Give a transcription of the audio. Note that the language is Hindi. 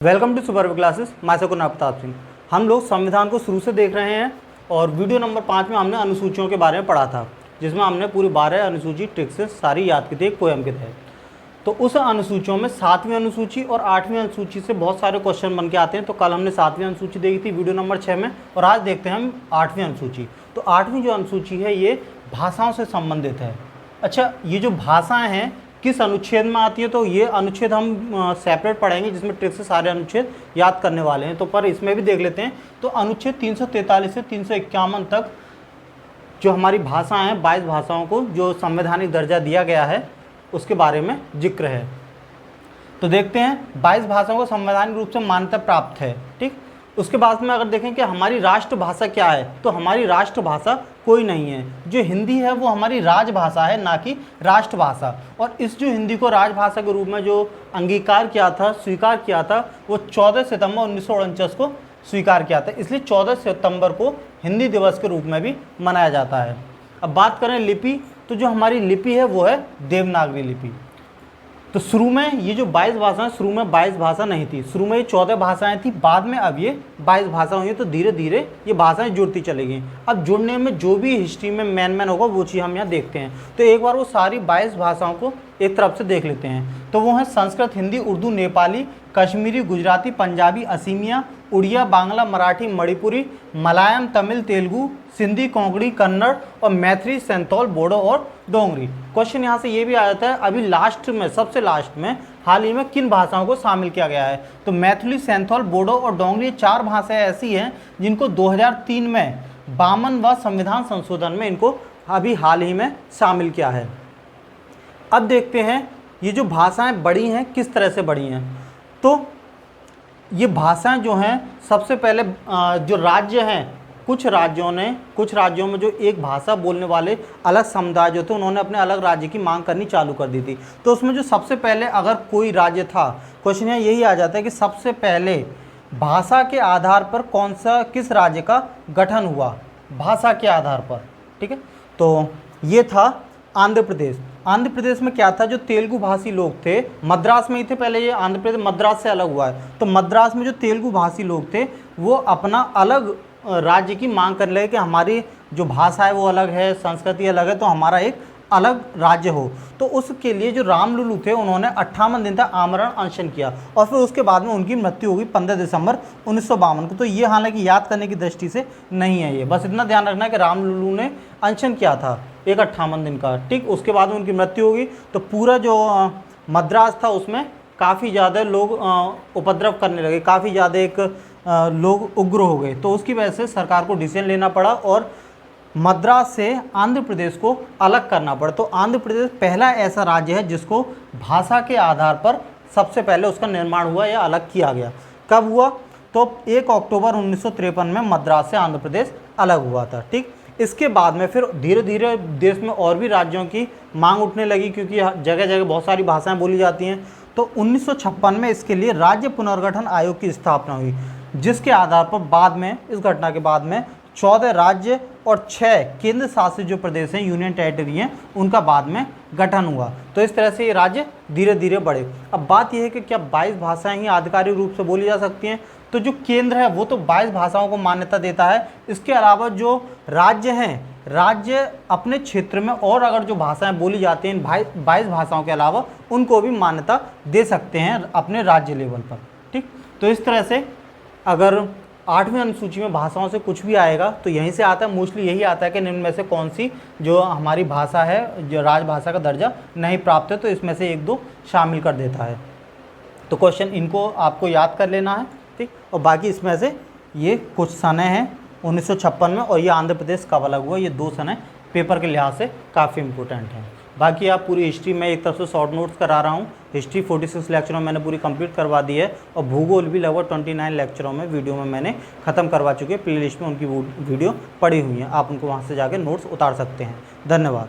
Welcome to super classes. मैं सकुन आफ्ताब सिंह। हम लोग संविधान को शुरू से देख रहे हैं और वीडियो नंबर 5 में हमने अनुसूचियों के बारे में पढ़ा था, जिसमें हमने पूरी 12 अनुसूची ट्रिक से सारी याद की थी एक पोएम के तहत। तो उस अनुसूचियों में 7वीं अनुसूची और 8वीं अनुसूची से बहुत सारे क्वेश्चन बन के आते हैं। तो कल हमने 7वीं अनुसूची देखी थी वीडियो नंबर 6 में, और आज देखते हैं हम 8वीं अनुसूची। तो 8वीं जो अनुसूची है ये भाषाओं से संबंधित है। अच्छा, ये जो भाषाएँ हैं किस अनुच्छेद में आती है, तो ये अनुच्छेद हम सेपरेट पढ़ेंगे, जिसमें ट्रिक से सारे अनुच्छेद याद करने वाले हैं। तो पर इसमें भी देख लेते हैं। तो अनुच्छेद 343 से 351 तक जो हमारी भाषाएं हैं, 22 भाषाओं को जो संवैधानिक दर्जा दिया गया है उसके बारे में जिक्र है। तो देखते हैं 22 भाषाओं को संवैधानिक रूप से मान्यता प्राप्त है। ठीक, उसके बाद में अगर देखें कि हमारी राष्ट्रभाषा क्या है, तो हमारी राष्ट्रभाषा कोई नहीं है। जो हिंदी है वो हमारी राजभाषा है, ना कि राष्ट्रभाषा। और इस जो हिंदी को राजभाषा के रूप में जो अंगीकार किया था, स्वीकार किया था, वो 14 सितंबर 1949 को स्वीकार किया था। इसलिए 14 सितंबर को हिंदी दिवस के रूप में भी मनाया जाता है। अब बात करें लिपि, तो जो हमारी लिपि है वो है देवनागरी लिपि। तो शुरू में ये जो 22 भाषाएं, शुरू में 22 भाषा नहीं थी, शुरू में ये 14 भाषाएं थी, बाद में अब ये 22 भाषा हुई। तो धीरे धीरे ये भाषाएं जुड़ती चली गई। अब जुड़ने में जो भी हिस्ट्री में मेन होगा वो चीज़ हम यहाँ देखते हैं। तो एक बार वो सारी 22 भाषाओं को एक तरफ से देख लेते हैं। तो वो हैं संस्कृत, हिंदी, उर्दू, नेपाली, कश्मीरी, गुजराती, पंजाबी, असमिया, उड़िया, बांग्ला, मराठी, मणिपुरी, मलयालम, तमिल, तेलुगु, सिंधी, कोंकणी, कन्नड़ और मैथिली, संथाल, बोडो और डोगरी। क्वेश्चन यहाँ से ये भी आ जाता है, अभी लास्ट में, सबसे लास्ट में हाल ही में किन भाषाओं को शामिल किया गया है। तो मैथिली, संथाल, बोडो और डोगरी, ये 4 भाषाएं ऐसी हैं जिनको 2003 में 52वां संविधान संशोधन में इनको अभी हाल ही में शामिल किया है। अब देखते हैं ये जो भाषाएं बढ़ी हैं किस तरह से बढ़ी हैं। तो ये भाषाएं जो हैं, सबसे पहले जो राज्य हैं, कुछ राज्यों में जो एक भाषा बोलने वाले अलग समुदाय जो थे, उन्होंने अपने अलग राज्य की मांग करनी चालू कर दी थी। तो उसमें जो सबसे पहले अगर कोई राज्य था, क्वेश्चन यहाँ यही आ जाता है कि सबसे पहले भाषा के आधार पर किस राज्य का गठन हुआ, भाषा के आधार पर। ठीक है, तो ये था आंध्र प्रदेश। आंध्र प्रदेश में क्या था, जो तेलुगु भाषी लोग थे, मद्रास में ही थे पहले, ये आंध्र प्रदेश मद्रास से अलग हुआ है। तो मद्रास में जो तेलुगु भाषी लोग थे वो अपना अलग राज्य की मांग करने लगे कि हमारी जो भाषा है वो अलग है, संस्कृति अलग है, तो हमारा एक अलग राज्य हो। तो उसके लिए जो रामलुलू थे उन्होंने 58 दिन तक आमरण अनशन किया, और फिर उसके बाद में उनकी मृत्यु होगी 15 दिसंबर 1952 को। तो ये हालांकि याद करने की दृष्टि से नहीं है, ये बस इतना ध्यान रखना है कि रामलुलू ने अनशन किया था एक 58 दिन का। ठीक, उसके बाद में उनकी मृत्यु होगी। तो पूरा जो मद्रास था उसमें काफ़ी ज़्यादा लोग उपद्रव करने लगे, काफ़ी ज़्यादा लोग उग्र हो गए। तो उसकी वजह से सरकार को डिसीजन लेना पड़ा और मद्रास से आंध्र प्रदेश को अलग करना पड़ा। तो आंध्र प्रदेश पहला ऐसा राज्य है जिसको भाषा के आधार पर सबसे पहले उसका निर्माण हुआ या अलग किया गया। कब हुआ, तो 1 अक्टूबर 1953 में मद्रास से आंध्र प्रदेश अलग हुआ था। ठीक, इसके बाद में फिर धीरे धीरे देश में और भी राज्यों की मांग उठने लगी, क्योंकि जगह जगह बहुत सारी भाषाएं बोली जाती हैं। तो 1956 में इसके लिए राज्य पुनर्गठन आयोग की स्थापना हुई, जिसके आधार पर बाद में, इस घटना के बाद में 14 राज्य और 6 केंद्र शासित जो प्रदेश हैं, यूनियन टेरिटरी हैं, उनका बाद में गठन हुआ। तो इस तरह से ये राज्य धीरे धीरे बढ़े। अब बात यह है कि क्या 22 भाषाएं ही आधिकारिक रूप से बोली जा सकती हैं, तो जो केंद्र है वो तो 22 भाषाओं को मान्यता देता है। इसके अलावा जो राज्य हैं, राज्य अपने क्षेत्र में और अगर जो भाषाएं बोली जाती हैं 22 भाषाओं के अलावा, उनको भी मान्यता दे सकते हैं अपने राज्य लेवल पर। ठीक, तो इस तरह से अगर 8वीं अनुसूची में भाषाओं से कुछ भी आएगा तो यहीं से आता है, मोस्टली यही आता है कि निम्न में से कौन सी जो हमारी भाषा है, जो राजभाषा का दर्जा नहीं प्राप्त है, तो इसमें से 1-2 शामिल कर देता है। तो क्वेश्चन इनको आपको याद कर लेना है। ठीक, और बाकी इसमें से ये कुछ सने हैं 1956 में, और ये आंध्र प्रदेश कब अलग हुआ, ये 2 सने पेपर के लिहाज से काफ़ी इंपॉर्टेंट हैं। बाकी आप पूरी हिस्ट्री में एक तरफ से शॉर्ट नोट्स करा रहा हूँ। हिस्ट्री 46 लेक्चरों में मैंने पूरी कंप्लीट करवा दी है, और भूगोल भी लगभग 29 लेक्चरों में वीडियो में मैंने ख़त्म करवा चुके हैं। प्ले लिस्ट में उनकी वीडियो पड़ी हुई हैं, आप उनको वहाँ से जाकर नोट्स उतार सकते हैं। धन्यवाद।